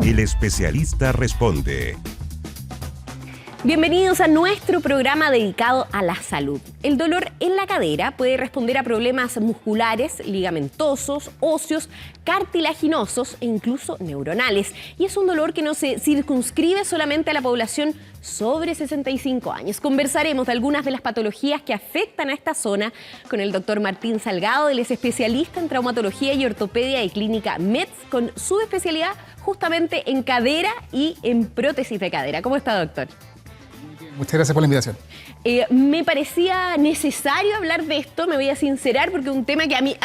El especialista responde. Bienvenidos a nuestro programa dedicado a la salud. El dolor en la cadera puede responder a problemas musculares, ligamentosos, óseos, cartilaginosos e incluso neuronales. Y es un dolor que no se circunscribe solamente a la población sobre 65 años. Conversaremos de algunas de las patologías que afectan a esta zona con el doctor Martín Salgado. Él es especialista en traumatología y ortopedia de Clínica Metz, con su especialidad justamente en cadera y en prótesis de cadera. ¿Cómo está, doctor? Muchas gracias por la invitación. Me parecía necesario hablar de esto, me voy a sincerar, porque es un tema que a mí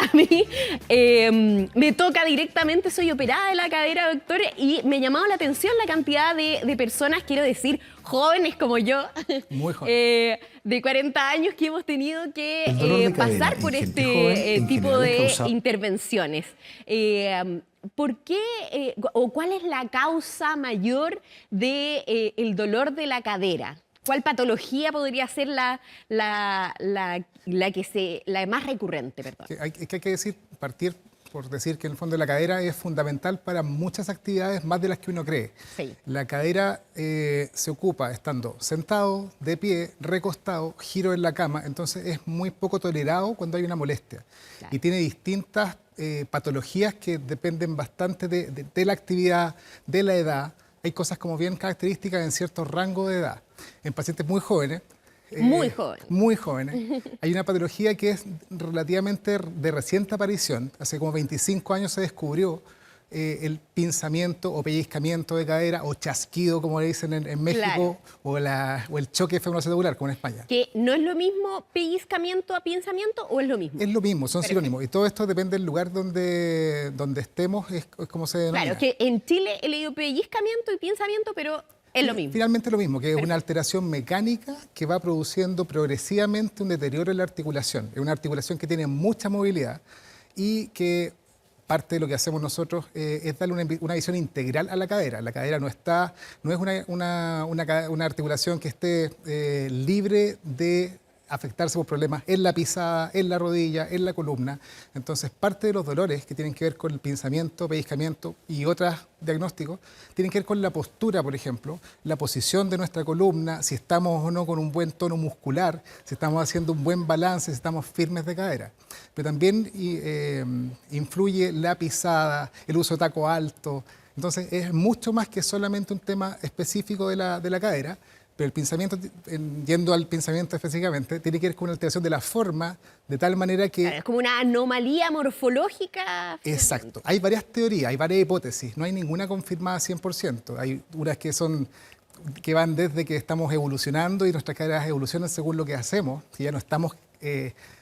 me toca directamente. Soy operada de la cadera, doctor, y me ha llamado la atención la cantidad de personas, quiero decir, jóvenes como yo, muy jóvenes, de 40 años, que hemos tenido que pasar por este tipo de intervenciones. ¿Por qué o cuál es la causa mayor del dolor de la cadera? ¿Cuál patología podría ser la más recurrente? Perdón. Hay que partir por decir que en el fondo la cadera es fundamental para muchas actividades, más de las que uno cree. Sí. La cadera se ocupa estando sentado, de pie, recostado, giro en la cama, entonces es muy poco tolerado cuando hay una molestia. Claro. Y tiene distintas patologías que dependen bastante de la actividad, de la edad. Hay cosas como bien características en cierto rango de edad. En pacientes muy jóvenes, muy jóvenes, hay una patología que es relativamente de reciente aparición. Hace como 25 años se descubrió el pinzamiento o pellizcamiento de cadera, o chasquido, como le dicen en México, claro, o el choque femoroacetabular, como en España. ¿Que no es lo mismo pellizcamiento a pinzamiento o es lo mismo? Es lo mismo, son sinónimos. Y todo esto depende del lugar donde estemos, es como se denomina. Claro, que en Chile he leído pellizcamiento y pinzamiento, pero es lo mismo. Finalmente es lo mismo, que es una alteración mecánica que va produciendo progresivamente un deterioro en la articulación. Es una articulación que tiene mucha movilidad y que parte de lo que hacemos nosotros es darle una visión integral a la cadera. La cadera no es una articulación que esté libre de afectarse por problemas en la pisada, en la rodilla, en la columna. Entonces, parte de los dolores que tienen que ver con el pinzamiento, pellizcamiento y otros diagnósticos, tienen que ver con la postura, por ejemplo, la posición de nuestra columna, si estamos o no con un buen tono muscular, si estamos haciendo un buen balance, si estamos firmes de cadera. Pero también influye la pisada, el uso de taco alto. Entonces, es mucho más que solamente un tema específico de la cadera. Pero el pensamiento, yendo al pensamiento específicamente, tiene que ver con una alteración de la forma, de tal manera que... Claro, es como una anomalía morfológica. Exacto. Hay varias teorías, hay varias hipótesis. No hay ninguna confirmada 100%. Hay unas que van desde que estamos evolucionando y nuestras caderas evolucionan según lo que hacemos, que ya no estamos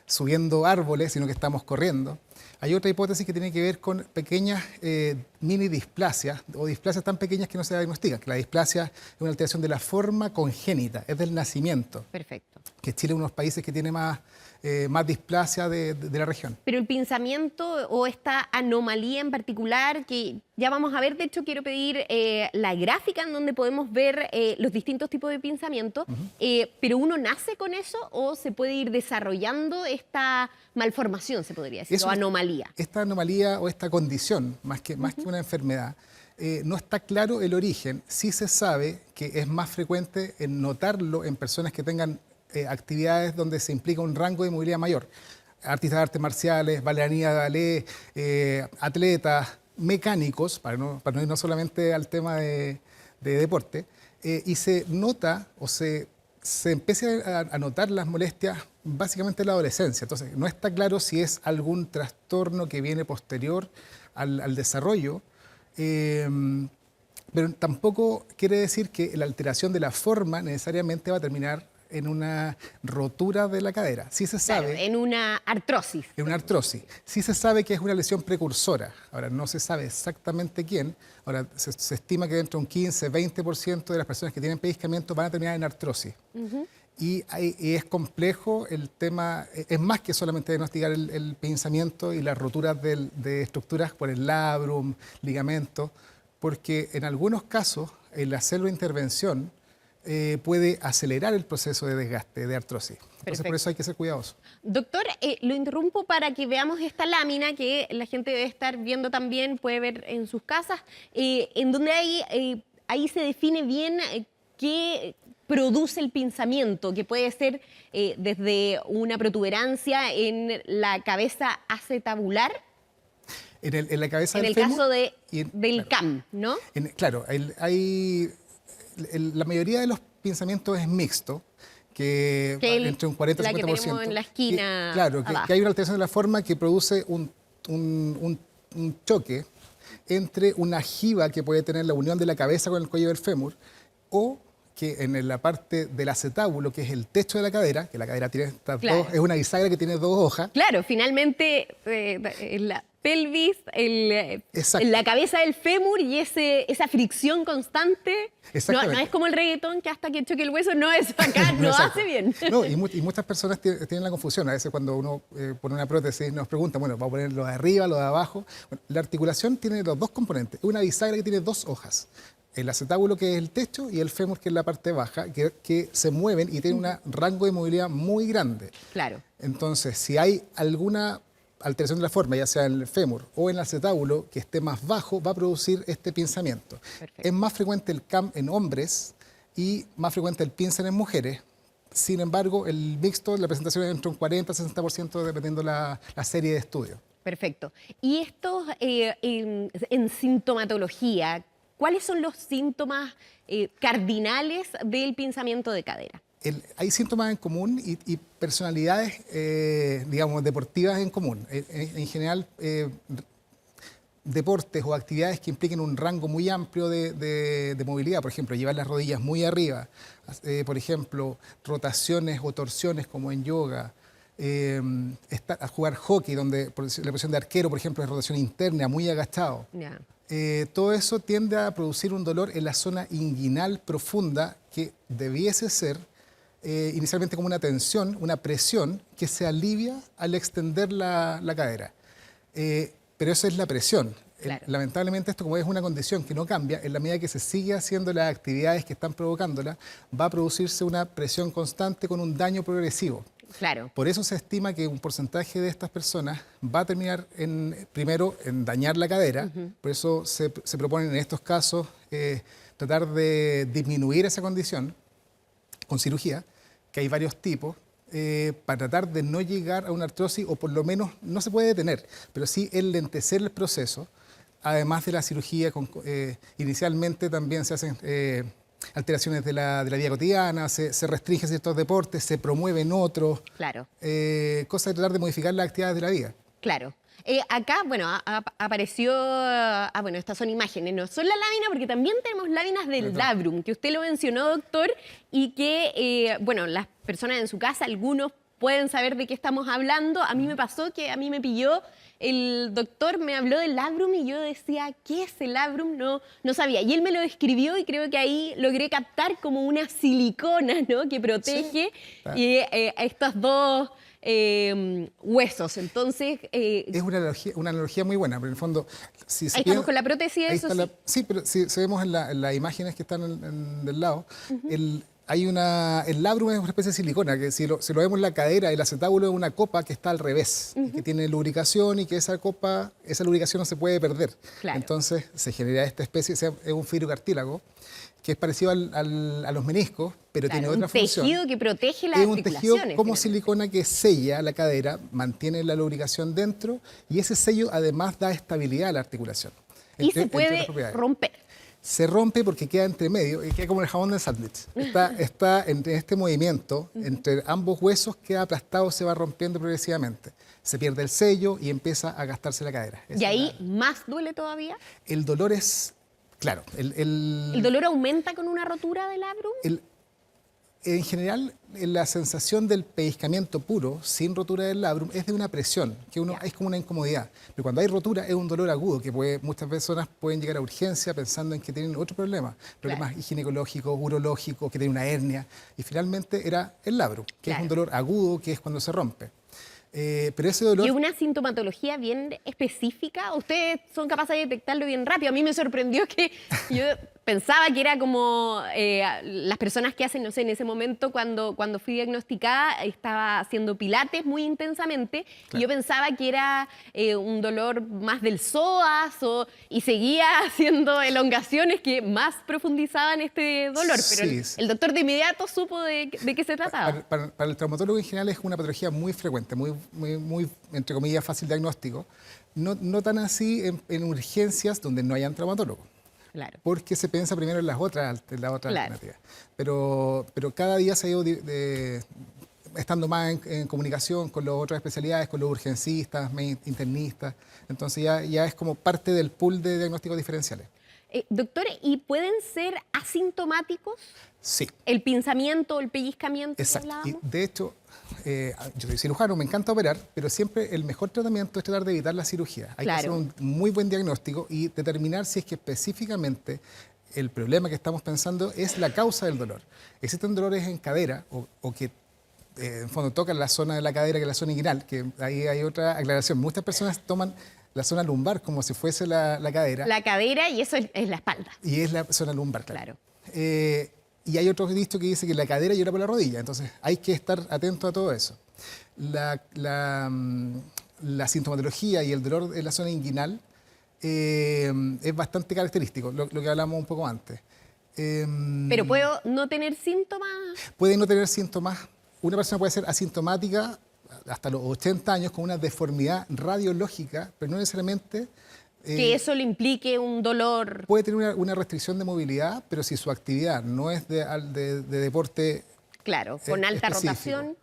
subiendo árboles, sino que estamos corriendo. Hay otra hipótesis que tiene que ver con pequeñas mini displasias o displasias tan pequeñas que no se diagnostican. Que la displasia es una alteración de la forma congénita, es del nacimiento. Perfecto. Que Chile es uno de los países que tiene más displasia de la región. Pero el pinzamiento o esta anomalía en particular, que ya vamos a ver, de hecho quiero pedir la gráfica en donde podemos ver los distintos tipos de pinzamiento, pero ¿uno nace con eso o se puede ir desarrollando esta malformación, se podría decir, o anomalía? Esta anomalía o esta condición, más que una enfermedad, no está claro el origen. Sí se sabe que es más frecuente en notarlo en personas que tengan actividades donde se implica un rango de movilidad mayor. Artistas de artes marciales, bailarina de ballet, atletas, mecánicos, para no ir no solamente al tema de deporte, y se nota o se empieza a notar las molestias básicamente en la adolescencia. Entonces, no está claro si es algún trastorno que viene posterior al desarrollo, pero tampoco quiere decir que la alteración de la forma necesariamente va a terminar en una rotura de la cadera. Sí se sabe... Claro, en una artrosis. En una artrosis. Sí se sabe que es una lesión precursora. Ahora, no se sabe exactamente quién. Ahora, se estima que dentro de un 15-20% de las personas que tienen pellizcamiento van a terminar en artrosis. Y es complejo el tema, es más que solamente diagnosticar el pinzamiento y las roturas de estructuras por el labrum, ligamentos, porque en algunos casos, el hacer la intervención, puede acelerar el proceso de desgaste, de artrosis. Entonces, Perfecto. por eso hay que ser cuidadoso. Doctor, lo interrumpo para que veamos esta lámina que la gente debe estar viendo también, puede ver en sus casas, en donde ahí se define bien qué produce el pinzamiento, que puede ser desde una protuberancia en la cabeza acetabular, En la cabeza en del el fémur caso claro, del CAM, ¿no? claro, la mayoría de los pinzamientos es mixto, que entre un 40 y la 50%. que tenemos en la esquina Claro, abajo. que hay una alteración de la forma que produce un choque entre una jiba que puede tener la unión de la cabeza con el cuello del fémur, o que en la parte del acetábulo, que es el techo de la cadera, que la cadera tiene estas Claro. dos, es una bisagra que tiene dos hojas. Claro, finalmente la pelvis, Exacto. la cabeza del fémur y esa fricción constante. No Exactamente. es como el reggaetón que hasta que choque el hueso, no, eso acá no Exacto. hace bien. No, y muchas personas tienen la confusión. A veces cuando uno pone una prótesis nos preguntan, bueno, ¿va a poner lo de arriba, lo de abajo? Bueno, la articulación tiene los dos componentes. Una bisagra que tiene dos hojas. El acetábulo, que es el techo, y el fémur, que es la parte baja, que se mueven y tienen un rango de movilidad muy grande. Claro. Entonces, si hay alguna alteración de la forma, ya sea en el fémur o en el acetábulo, que esté más bajo, va a producir este pinzamiento. Perfecto. Es más frecuente el CAM en hombres y más frecuente el pinzan en mujeres. Sin embargo, el mixto, la presentación es entre un 40 y 60% dependiendo la serie de estudios. Perfecto. Y estos en sintomatología, ¿cuáles son los síntomas cardinales del pinzamiento de cadera? Hay síntomas en común y personalidades, digamos, deportivas en común. En general, deportes o actividades que impliquen un rango muy amplio de movilidad. Por ejemplo, llevar las rodillas muy arriba. Por ejemplo, rotaciones o torsiones como en yoga. A jugar hockey, donde la posición de arquero, por ejemplo, es rotación interna, muy agachado. Ya. Todo eso tiende a producir un dolor en la zona inguinal profunda que debiese ser inicialmente como una tensión, una presión que se alivia al extender la cadera. Pero eso es la presión. Claro. Lamentablemente esto, como es una condición que no cambia, en la medida que se sigue haciendo las actividades que están provocándola, va a producirse una presión constante con un daño progresivo. Claro. Por eso se estima que un porcentaje de estas personas va a terminar primero en dañar la cadera. Por eso se propone en estos casos tratar de disminuir esa condición con cirugía, que hay varios tipos, para tratar de no llegar a una artrosis, o por lo menos no se puede detener, pero sí enlentecer el proceso. Además de la cirugía, inicialmente también se hacen alteraciones de la vida cotidiana, se restringen ciertos deportes, se promueven otros. Claro. Cosa de tratar de modificar las actividades de la vida. Claro. Acá, bueno, apareció, bueno, estas son imágenes, no son la lámina, porque también tenemos láminas del labrum, que usted lo mencionó, doctor, y que, bueno, las personas en su casa, algunos pueden saber de qué estamos hablando. A mí me pasó que a mí me pilló, el doctor me habló del labrum y yo decía, ¿qué es el labrum? No sabía. Y él me lo describió y creo que ahí logré captar como una silicona, ¿no?, que protege estos dos huesos. Entonces... es una analogía muy buena, pero en el fondo... Si ahí estamos con la prótesis, ahí eso está sí. sí, pero si vemos en las imágenes que están del lado, el labrum es una especie de silicona, que si lo vemos en la cadera, el acetábulo es una copa que está al revés, que tiene lubricación y que esa lubricación no se puede perder. Claro. Entonces se genera esta especie, es un fibrocartílago, que es parecido a los meniscos, pero Claro, tiene otra función. un tejido que protege las Es un articulaciones. tejido como finalmente. silicona que sella la cadera, mantiene la lubricación dentro, y ese sello además da estabilidad a la articulación. Y se entre puede otras propiedades. romper. Se rompe porque queda entre medio, y queda como el jamón del sándwich. Está en este movimiento, entre ambos huesos, queda aplastado, se va rompiendo progresivamente. Se pierde el sello y empieza a gastarse la cadera. Y ahí más duele todavía. El dolor es, claro, ¿El dolor aumenta con una rotura del labrum? En general, la sensación del pellizcamiento puro, sin rotura del labrum, es de una presión, que es como una incomodidad. Pero cuando hay rotura es un dolor agudo, que muchas personas pueden llegar a urgencia pensando en que tienen otro problema, problemas ginecológicos, urológicos, que tienen una hernia. Y finalmente era el labrum, que es un dolor agudo, que es cuando se rompe. Pero ese dolor... ¿Y una sintomatología bien específica? ¿Ustedes son capaces de detectarlo bien rápido? A mí me sorprendió que yo pensaba que era como las personas que hacen, no sé, en ese momento cuando fui diagnosticada estaba haciendo pilates muy intensamente y yo pensaba que era un dolor más del psoas y seguía haciendo elongaciones que más profundizaban este dolor, pero el doctor de inmediato supo de qué se trataba. Para el traumatólogo en general es una patología muy frecuente, muy entre comillas, fácil diagnóstico. No tan así en urgencias donde no hayan traumatólogo. Claro. Porque se piensa primero en las otras alternativas. Pero cada día se ha ido estando más en comunicación con las otras especialidades, con los urgencistas, internistas. Entonces ya es como parte del pool de diagnósticos diferenciales. Doctor, ¿y pueden ser asintomáticos? Sí. ¿El pinzamiento, el pellizcamiento? Exacto. Y de hecho, yo soy cirujano, me encanta operar, pero siempre el mejor tratamiento es tratar de evitar la cirugía. Hay que hacer un muy buen diagnóstico y determinar si es que específicamente el problema que estamos pensando es la causa del dolor. Existen dolores en cadera o que en fondo tocan la zona de la cadera, que es la zona inguinal, que ahí hay otra aclaración. Muchas personas toman la zona lumbar como si fuese la cadera. La cadera y eso es la espalda. Y es la zona lumbar, claro. Y hay otro dicho que dice que la cadera llora por la rodilla, entonces hay que estar atento a todo eso. La sintomatología y el dolor en la zona inguinal es bastante característico, lo que hablamos un poco antes. ¿Pero puedo no tener síntomas? Puede no tener síntomas. Una persona puede ser asintomática hasta los 80 años con una deformidad radiológica, pero no necesariamente... que eso le implique un dolor. Puede tener una restricción de movilidad, pero si su actividad no es de deporte. Claro, con alta rotación.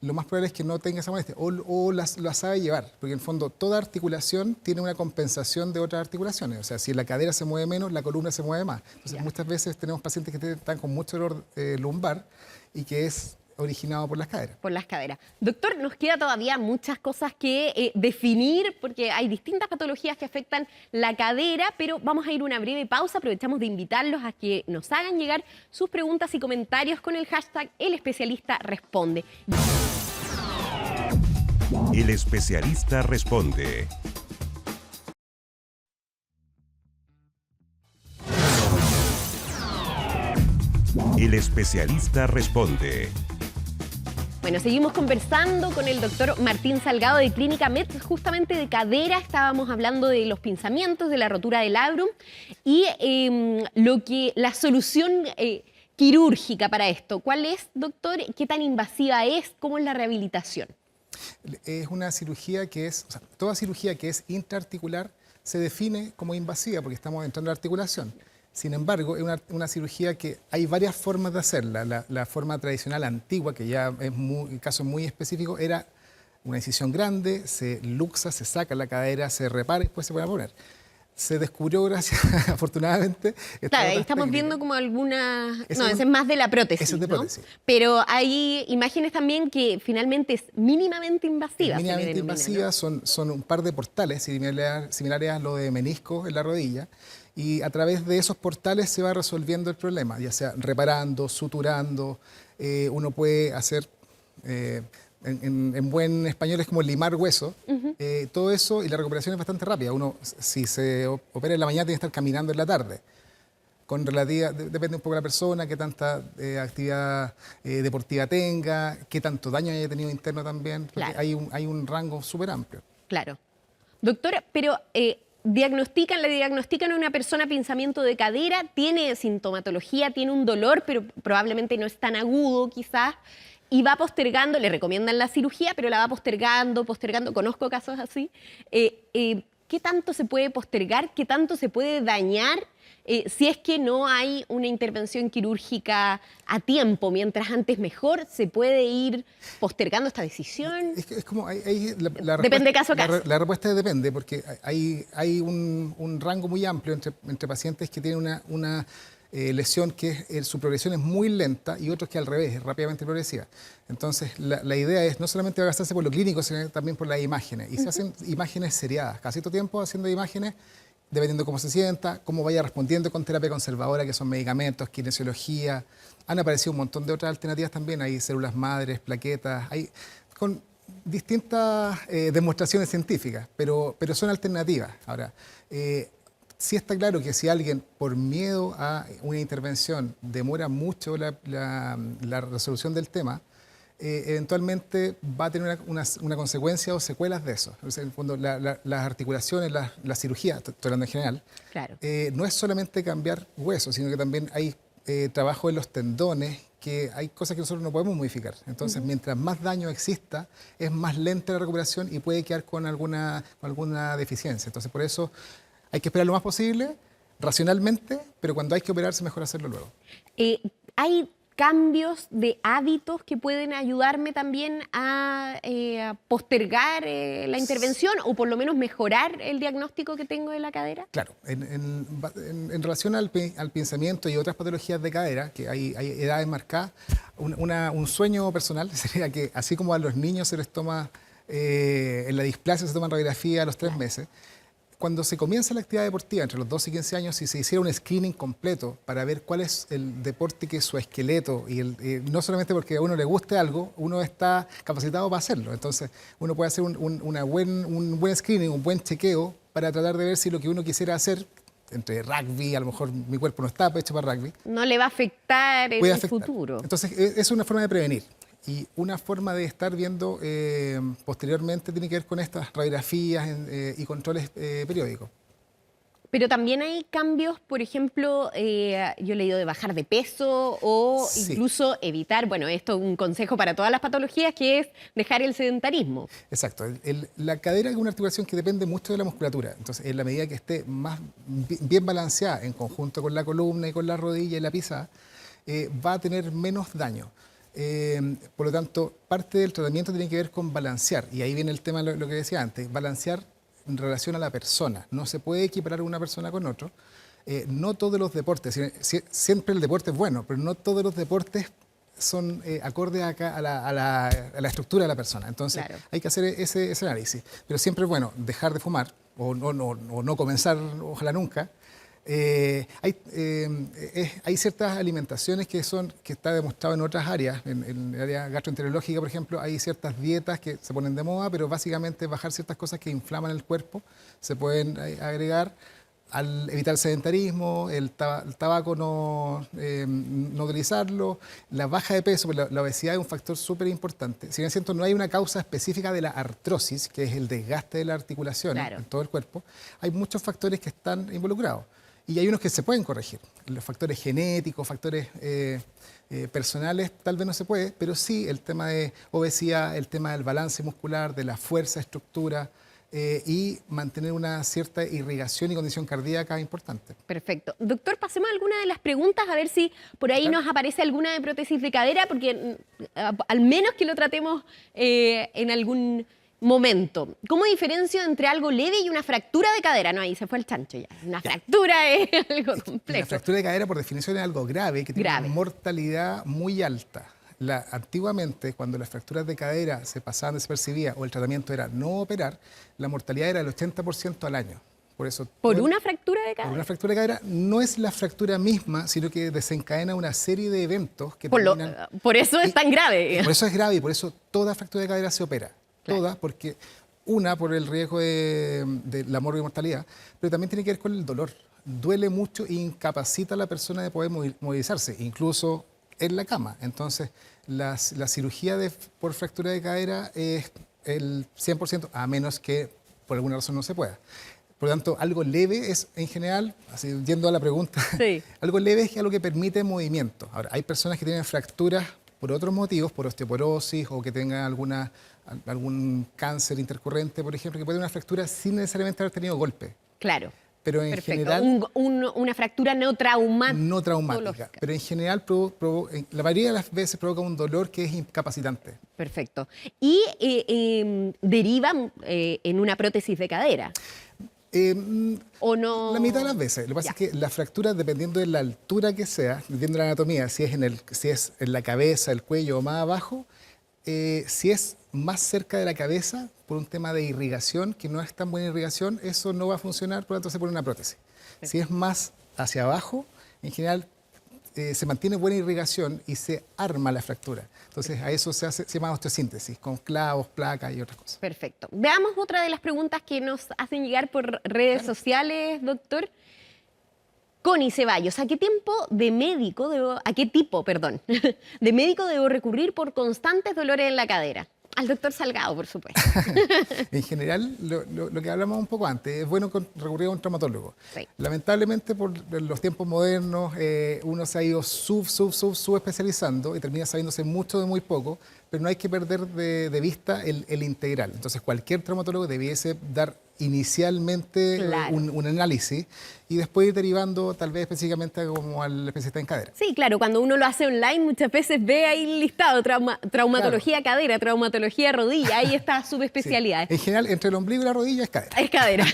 Lo más probable es que no tenga esa molestia o la sabe llevar, porque en el fondo toda articulación tiene una compensación de otras articulaciones. O sea, si la cadera se mueve menos, la columna se mueve más. Entonces, muchas veces tenemos pacientes que están con mucho dolor lumbar y que es originado por las caderas. Por las caderas. Doctor, nos queda todavía muchas cosas que definir porque hay distintas patologías que afectan la cadera, pero vamos a ir a una breve pausa. Aprovechamos de invitarlos a que nos hagan llegar sus preguntas y comentarios con el hashtag El Especialista Responde. El Especialista Responde. El Especialista Responde. Bueno, seguimos conversando con el doctor Martín Salgado de Clínica Med, justamente de cadera. Estábamos hablando de los pinzamientos, de la rotura del labrum y la solución quirúrgica para esto. ¿Cuál es, doctor? ¿Qué tan invasiva es? ¿Cómo es la rehabilitación? Es una cirugía toda cirugía que es intraarticular se define como invasiva porque estamos entrando en la articulación. Sin embargo, es una cirugía que hay varias formas de hacerla. La forma tradicional antigua, que ya es un caso muy específico, era una incisión grande, se luxa, se saca la cadera, se repara y después se puede poner. Se descubrió, gracias, afortunadamente... Claro, ahí estamos viendo como algunas... ese es más de la prótesis, ese es de prótesis. ¿no? Pero hay imágenes también que finalmente es mínimamente invasiva. Mínimamente invasiva, ¿no? son un par de portales similares a lo de menisco en la rodilla. Y a través de esos portales se va resolviendo el problema, ya sea reparando, suturando. Uno puede hacer, en buen español es como limar hueso. Todo eso y la recuperación es bastante rápida. Uno, si se opera en la mañana, tiene que estar caminando en la tarde. Depende un poco de la persona, qué tanta actividad deportiva tenga, qué tanto daño haya tenido interno también. Claro. Hay un rango súper amplio. Claro. Doctora, pero... le diagnostican a una persona pinzamiento de cadera, tiene sintomatología, tiene un dolor, pero probablemente no es tan agudo quizás, y va postergando, le recomiendan la cirugía, pero la va postergando, conozco casos así. ¿Qué tanto se puede postergar? ¿Qué tanto se puede dañar si es que no hay una intervención quirúrgica a tiempo? Mientras antes mejor, ¿se puede ir postergando esta decisión? Es como depende caso a caso. La respuesta depende, porque hay un rango muy amplio entre pacientes que tienen una lesión que su progresión es muy lenta y otros que al revés, es rápidamente progresiva. Entonces, la idea es no solamente gastarse por lo clínico, sino también por las imágenes. Y se hacen imágenes seriadas, casi todo tiempo haciendo imágenes, dependiendo cómo se sienta, cómo vaya respondiendo con terapia conservadora, que son medicamentos, kinesiología. Han aparecido un montón de otras alternativas también. Hay células madres, plaquetas, con distintas demostraciones científicas, pero son alternativas. Ahora, sí está claro que si alguien, por miedo a una intervención, demora mucho la resolución del tema, eventualmente va a tener una consecuencia o secuelas de eso. O sea, en el fondo, las articulaciones, la cirugía, estoy hablando en general, Claro. no es solamente cambiar huesos, sino que también hay trabajo en los tendones, que hay cosas que nosotros no podemos modificar. Entonces, mientras más daño exista, es más lenta la recuperación y puede quedar con alguna deficiencia. Entonces, por eso hay que esperar lo más posible, racionalmente, pero cuando hay que operarse, mejor hacerlo luego. ¿Hay cambios de hábitos que pueden ayudarme también a postergar la intervención o por lo menos mejorar el diagnóstico que tengo de la cadera? Claro, en relación al pensamiento y otras patologías de cadera, que hay edades marcadas, un sueño personal sería que así como a los niños se les toma, en la displasia se toman radiografía a los 3 meses, cuando se comienza la actividad deportiva entre los 12 y 15 años, si se hiciera un screening completo para ver cuál es el deporte que es su esqueleto, y no solamente porque a uno le guste algo, uno está capacitado para hacerlo. Entonces, uno puede hacer un buen screening, un buen chequeo para tratar de ver si lo que uno quisiera hacer, entre rugby, a lo mejor mi cuerpo no está hecho para rugby. No le va a afectar en Puede el afectar. futuro. Entonces, es una forma de prevenir. Y una forma de estar viendo posteriormente tiene que ver con estas radiografías y controles periódicos. Pero también hay cambios, por ejemplo, yo he leído de bajar de peso o Sí. incluso evitar, bueno, esto es un consejo para todas las patologías, que es dejar el sedentarismo. Exacto. La cadera es una articulación que depende mucho de la musculatura. Entonces, en la medida que esté más bien balanceada en conjunto con la columna y con la rodilla y la pisada, va a tener menos daño. Por lo tanto, parte del tratamiento tiene que ver con balancear, y ahí viene el tema de lo que decía antes, balancear en relación a la persona. No se puede equiparar una persona con otro. No todos los deportes, siempre el deporte es bueno, pero no todos los deportes son acordes a la estructura de la persona. Entonces, Claro. hay que hacer ese análisis. Pero siempre es bueno dejar de fumar o no comenzar, ojalá nunca. Hay ciertas alimentaciones que está demostrado en otras áreas, en el área gastroenterológica, por ejemplo, hay ciertas dietas que se ponen de moda, pero básicamente bajar ciertas cosas que inflaman el cuerpo se pueden agregar al evitar el sedentarismo, el tabaco no utilizarlo, la baja de peso, la obesidad es un factor súper importante. Si bien es cierto, no hay una causa específica de la artrosis, que es el desgaste de la articulación Claro. en todo el cuerpo, hay muchos factores que están involucrados. Y hay unos que se pueden corregir. Los factores genéticos, factores personales, tal vez no se puede, pero sí el tema de obesidad, el tema del balance muscular, de la fuerza, estructura y mantener una cierta irrigación y condición cardíaca es importante. Perfecto. Doctor, pasemos a alguna de las preguntas, a ver si por ahí Claro. nos aparece alguna de prótesis de cadera, porque al menos que lo tratemos en algún momento. ¿Cómo diferencio entre algo leve y una fractura de cadera? No, ahí se fue el chancho ya. Una fractura es algo La complejo. fractura de cadera, por definición, es algo grave, que tiene Grave. una mortalidad muy alta. Antiguamente, cuando las fracturas de cadera se pasaban desapercibidas o el tratamiento era no operar, la mortalidad era del 80% al año. Por eso, ¿Por una fractura de cadera? una fractura de cadera no es la fractura misma, sino que desencadena una serie de eventos que Por terminan... por eso es tan grave. Por eso es grave y por eso toda fractura de cadera se opera. Claro. Todas, porque una, por el riesgo de la mortalidad, pero también tiene que ver con el dolor. Duele mucho e incapacita a la persona de poder movilizarse, incluso en la cama. Entonces, la cirugía por fractura de cadera es el 100%, a menos que por alguna razón no se pueda. Por lo tanto, algo leve es, en general, así, yendo a la pregunta, Sí. algo leve es algo que permite movimiento. Ahora, hay personas que tienen fracturas por otros motivos, por osteoporosis o que tengan algún cáncer intercurrente, por ejemplo, que puede tener una fractura sin necesariamente haber tenido golpe. Claro. Pero en Perfecto. general... Una fractura no traumática. No traumática, pero en general la mayoría de las veces provoca un dolor que es incapacitante. Perfecto. Y deriva en una prótesis de cadera. ¿O no? La mitad de las veces. Lo que pasa Ya. es que la fractura, dependiendo de la altura que sea, dependiendo de la anatomía, si es en la cabeza, el cuello o más abajo, si es más cerca de la cabeza, por un tema de irrigación, que no es tan buena irrigación, eso no va a funcionar, por lo tanto se pone una prótesis. Si es más hacia abajo, en general se mantiene buena irrigación y se arma la fractura. Entonces a eso se llama osteosíntesis, con clavos, placas y otras cosas. Perfecto. Veamos otra de las preguntas que nos hacen llegar por redes sociales, doctor. Connie Ceballos, ¿a qué tipo de médico debo recurrir por constantes dolores en la cadera? Al doctor Salgado, por supuesto. En general, lo que hablamos un poco antes, es bueno recurrir a un traumatólogo. Sí. Lamentablemente, por los tiempos modernos, uno se ha ido subespecializando y termina sabiéndose mucho de muy poco, pero no hay que perder de vista el integral. Entonces, cualquier traumatólogo debiese dar inicialmente Claro. un análisis y después ir derivando tal vez específicamente como al especialista en cadera. Sí, claro, cuando uno lo hace online muchas veces ve ahí el listado, traumatología cadera, traumatología rodilla, ahí está subespecialidad. Sí. En general, entre el ombligo y la rodilla es cadera. Es cadera.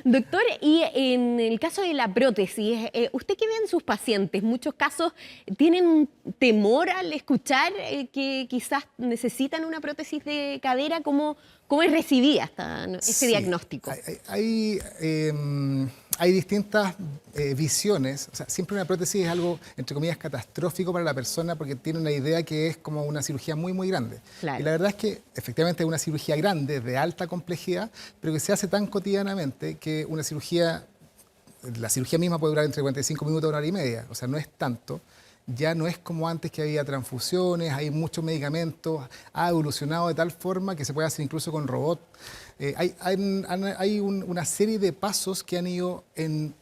Doctor, y en el caso de la prótesis, ¿usted qué ve en sus pacientes? Muchos casos tienen temor al escuchar que quizás necesitan una prótesis de cadera. ¿Cómo es recibida ese diagnóstico? Hay distintas visiones. O sea, siempre una prótesis es algo, entre comillas, catastrófico para la persona porque tiene una idea que es como una cirugía muy, muy grande. Claro. Y la verdad es que efectivamente es una cirugía grande, de alta complejidad, pero que se hace tan cotidianamente que la cirugía misma puede durar entre 45 minutos y 1 hora y media. O sea, no es tanto. Ya no es como antes que había transfusiones, hay muchos medicamentos, ha evolucionado de tal forma que se puede hacer incluso con robot. Hay una serie de pasos que han ido en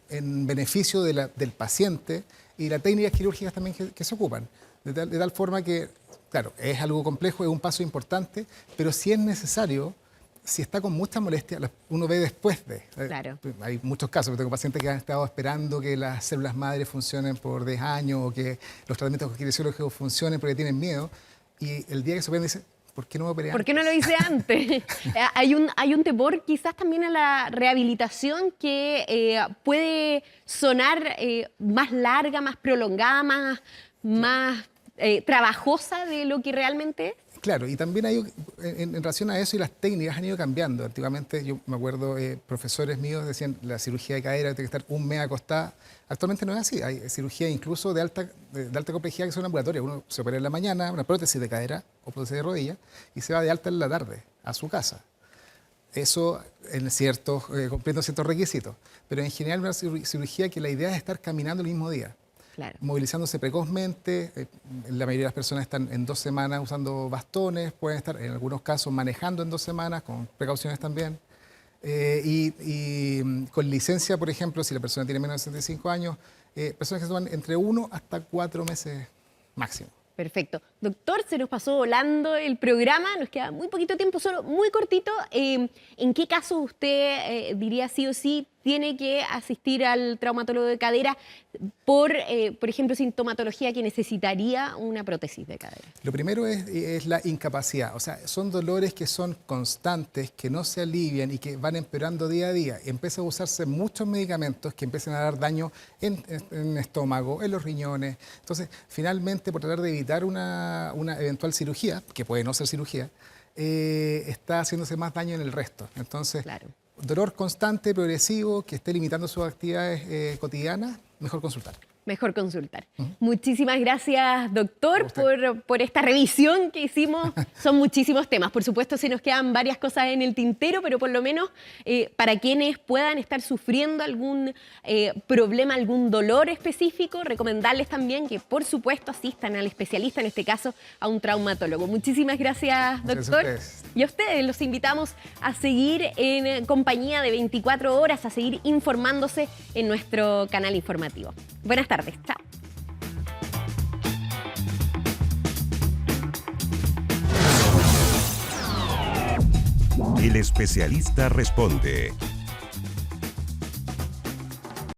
beneficio del paciente y las técnicas quirúrgicas también que se ocupan. De tal forma que, claro, es algo complejo, es un paso importante, pero si es necesario, si está con mucha molestia, uno ve después de. Claro. Hay muchos casos, tengo pacientes que han estado esperando que las células madres funcionen por 10 años o que los tratamientos kinesiológicos funcionen porque tienen miedo. Y el día que se operan dicen, ¿por qué no me operé antes? ¿Por qué no lo hice antes? Hay un temor quizás también a la rehabilitación que puede sonar más larga, más prolongada, más trabajosa de lo que realmente es. Claro, y también hay, en relación a eso, y las técnicas han ido cambiando. Antiguamente, yo me acuerdo, profesores míos decían la cirugía de cadera tiene que estar un mes acostada. Actualmente no es así. Hay cirugía incluso de alta complejidad que son ambulatorias. Uno se opera en la mañana, una prótesis de cadera o prótesis de rodilla, y se va de alta en la tarde a su casa. Eso cumpliendo ciertos requisitos. Pero en general una cirugía que la idea es estar caminando el mismo día. Claro. Movilizándose precozmente. La mayoría de las personas están en 2 semanas usando bastones, pueden estar en algunos casos manejando en 2 semanas, con precauciones también. Y con licencia, por ejemplo, si la persona tiene menos de 65 años, personas que se toman entre 1 hasta 4 meses máximo. Perfecto. Doctor, se nos pasó volando el programa, nos queda muy poquito tiempo, solo muy cortito. ¿En qué caso usted diría sí o sí tiene que asistir al traumatólogo de cadera por ejemplo, sintomatología que necesitaría una prótesis de cadera? Lo primero es la incapacidad. O sea, son dolores que son constantes, que no se alivian y que van empeorando día a día. Empiezan a usarse muchos medicamentos que empiezan a dar daño en el estómago, en los riñones. Entonces, finalmente, por tratar de evitar una eventual cirugía, que puede no ser cirugía, está haciéndose más daño en el resto. Entonces, Claro. Dolor constante, progresivo, que esté limitando sus actividades cotidianas, mejor consultar. Mejor consultar. Muchísimas gracias, doctor, por esta revisión que hicimos. Son muchísimos temas. Por supuesto, se nos quedan varias cosas en el tintero, pero por lo menos para quienes puedan estar sufriendo algún problema, algún dolor específico, recomendarles también que, por supuesto, asistan al especialista, en este caso, a un traumatólogo. Muchísimas gracias, doctor. Y a ustedes los invitamos a seguir en compañía de 24 horas, a seguir informándose en nuestro canal informativo. Buenas tardes. Chao. El especialista responde.